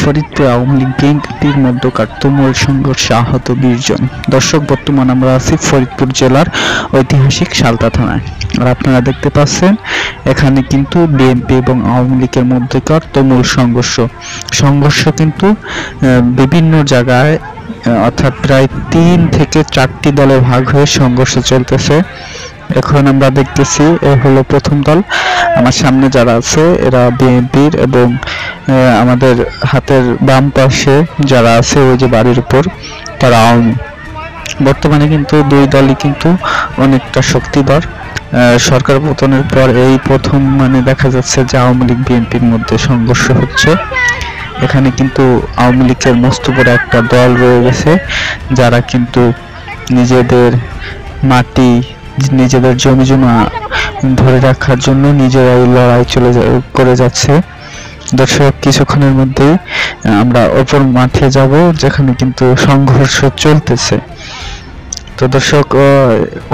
ফরিদপুর আওয়ামী লীগ বিএনপির মধ্যকার তুমুল সংঘর্ষে আহত 20 জন। দর্শক, বর্তমান আমরা আছি ফরিদপুর জেলার ঐতিহাসিক সালতা থানায়। আর আপনারা দেখতে পাচ্ছেন এখানে কিন্তু বিএনপি এবং আওয়ামী লীগের মধ্যকার তুমুল সংঘর্ষ কিন্তু বিভিন্ন জায়গায়, অর্থাৎ প্রায় 3 থেকে 4টি দলে ভাগ হয়ে সংঘর্ষ চলতেছে। এখন আমরা দেখতেছি এ হলো প্রথম দল। আমার সামনে যারা আছে এরা বিএনপির, এবং আমাদের হাতের বাম পাশে যারা আছে ওই যে বাড়ির উপর তারা আওয়ামী। বর্তমানে কিন্তু দুই দলই কিন্তু অনেকটা শক্তিধর। সরকার পতনের পর এই প্রথম দেখা যাচ্ছে যে আওয়ামী লীগ বিএনপির মধ্যে সংঘর্ষ হচ্ছে। এখানে কিন্তু আওয়ামী লীগের মস্ত বড় একটা দল রয়ে গেছে, যারা কিন্তু নিজেদের মাটি, নিজেদের জমি জমা ধরে রাখার জন্য নিজেরাই লড়াই করে যাচ্ছে। দর্শক, কিছুক্ষণের মধ্যেই আমরা অপর মাঠে যাব যেখানে কিন্তু সংঘর্ষ চলতেছে। তো দর্শক,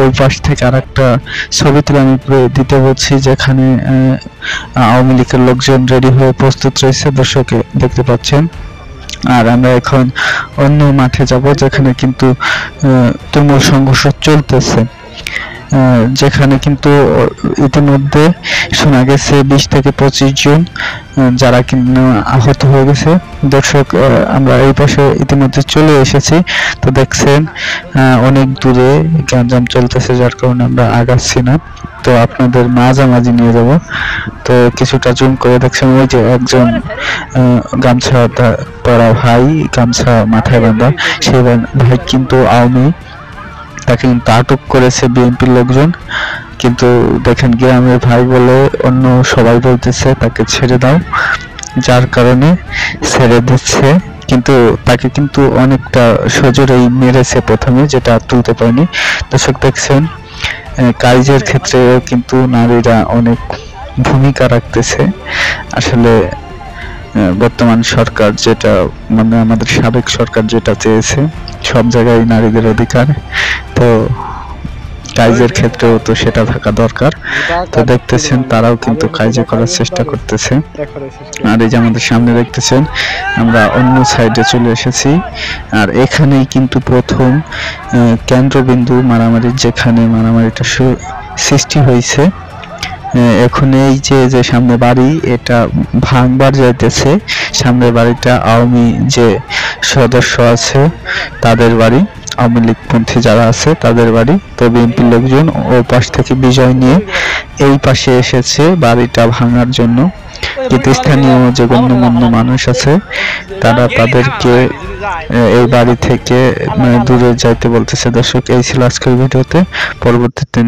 ওই পাশ থেকে আরেকটা ছবি তুলে আমি দিতে বলছি, যেখানে আওয়ামী লীগের লোকজন রেডি হয়ে প্রস্তুত রয়েছে। দর্শক দেখতে পাচ্ছেন। আর আমরা এখন অন্য মাঠে যাব যেখানে কিন্তু তুমুল সংঘর্ষ চলতেছে, যেখানে কিন্তু ইতিমধ্যে শোনা গেছে 20 থেকে 25 জন যারা কিন্তু আহত হয়ে গেছে। দর্শক, আমরা এই পাশে ইতিমধ্যে চলে এসেছি। তো দেখছেন অনেক দূরে গ্যাঞ্জাম চলতেছে, যার কারণে আমরা আগাচ্ছি না। তো আপনাদের মাঝামাঝি নিয়ে যাব। তো কিছুটা জুম করে দেখছেন ওই যে একজন গামছা পরা ভাই, গামছা মাথায় বাঁধা, সেই ভাই কিন্তু আওয়ামী। তাকে কিন্তু আটক করেছে বিএনপির লোকজন, কিন্তু দেখেন গ্রামের ভাই বলে অন্য সবাই বলতেছে তাকে ছেড়ে দাও, যার কারণে ছেড়ে দিচ্ছে। কিন্তু তাকে কিন্তু অনেকটা সজোরেই মেরেছে প্রথমে, যেটা তুলতে পারেনি। দর্শক দেখছেন, কাজের ক্ষেত্রেও কিন্তু নারীরা অনেক ভূমিকা রাখতেছে। আসলে বর্তমান সরকার যেটা আমাদের সাবেক সরকার যেটা চেয়েছে, সব জায়গায় নারীদের অধিকার, তো কাজের ক্ষেত্রেও তো সেটা থাকা দরকার। তো দেখতেছেন তারাও কিন্তু কাজে করার চেষ্টা করতেছে। আর এই যে আমাদের সামনে দেখতেছেন আমরা অন্য সাইডে চলে এসেছি। আর এখানেই কিন্তু প্রথম কেন্দ্রবিন্দু মারামারি, যেখানে মারামারিটা সৃষ্টি হয়েছে। এখন এই যে সামনে বাড়ি, এটা ভাঙবার যাইতেছে। সামনের বাড়িটা আওয়ামী যে সদস্য আছে তাদের বাড়ি, আওয়ামী লীগপন্থী যারা আছে তাদের বাড়ি। তো বিএনপির লোকজন ও পাশ থেকে বিজয় নিয়ে এই পাশে এসেছে বাড়িটা ভাঙার জন্য। কিন্তু স্থানীয় যে গণ্যমান্য মানুষ আছে তারা তাদেরকে এই বাড়ি থেকে দূরে যাইতে বলতেছে। দর্শক, এই ছিল আজকের ভিডিওতে। পরবর্তীতে